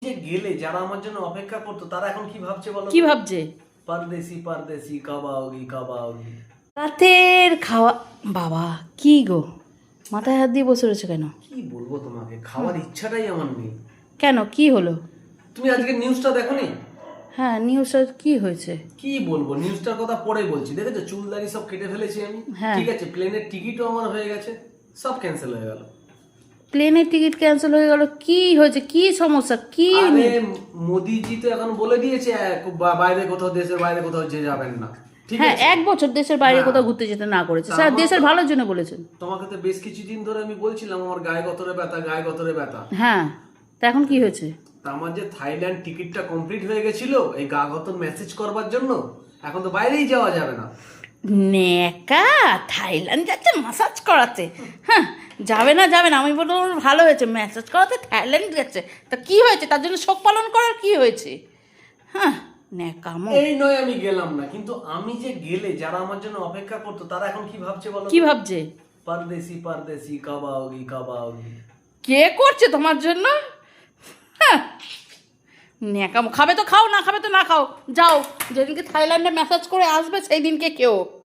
যে গেলে যারা আমার জন্য অপেক্ষা করতো তারা এখন কি ভাবছে বলো? কি ভাবছে? পারদেশি পারদেশি কব आओगी কব आओगी। রাতের খাওয়া। বাবা কি গো, মাথায় হাত দিয়ে বসে রয়েছে কেন? কি বলবো তোমাকে, খাওয়ার ইচ্ছাটাই আমার নেই। কেন, কি হলো? তুমি আজকে নিউজটা দেখোনি? হ্যাঁ, নিউজটা কি হয়েছে? কি বলবো, নিউজটার কথা পরে বলছি। দেখেছো চুলদারি সব কেটে ফেলেছি আমি। হ্যাঁ। ঠিক আছে, প্লেনের টিকিটও আমার হয়ে গেছে, সব ক্যান্সেল হয়ে গেল। প্লেনের টিকিট ক্যান্সেল হয়ে গেল? কি হয়েছে, কি সমস্যা, কি? আরে মোদিজি তো এখন বলে দিয়েছে বাইরে কোথাও, দেশের বাইরে কোথাও যে যাবেন না। ঠিক হ্যাঁ, আছে, 1 বছর দেশের বাইরে হ্যাঁ। কোথাও ঘুরতে যেতে না করেছে, তা স্যার আমার দেশের তো- ভালোর জন্য বলেছেন। তোমাকে তো বেশ কিছুদিন ধরে আমি বলছিলাম আমার গায়ে গতরে ব্যথা, গায়ে গতরে ব্যথা। হ্যাঁ, তা এখন কি হয়েছে? তা আমার যে থাইল্যান্ড টিকিটটা কমপ্লিট হয়ে গেছিল এই গা গতর মেসেজ করবার জন্য, এখন তো বাইরেই যাওয়া যাবে না। নেকা থাইল্যান্ড যাচ্ছে ম্যাসাজ করাতে? হ্যাঁ, যাবে না যাবে না, আমি বলবো ভালো হয়েছে, ম্যাসাজ করাতে থাইল্যান্ড যাচ্ছে। তা কি হয়েছে, তার জন্য শোক পালন করার কি হয়েছে? হ্যাঁ, নেকামো। এই নয় আমি গেলাম না, কিন্তু আমি যে গেলে যারা আমার জন্য অপেক্ষা করতো তারা এখন কি ভাবছে বলো? কি ভাবছে? পারদেশি পারদেশি কব आओगी কব आओगी। কে করছে তোমার জন্য? হ্যাঁ, নেকামো। খাবে তো খাও, না খাবে তো না খাও, যাও। যেদিনকে থাইল্যান্ডে ম্যাসাজ করে আসবে সেই দিনকে কেউ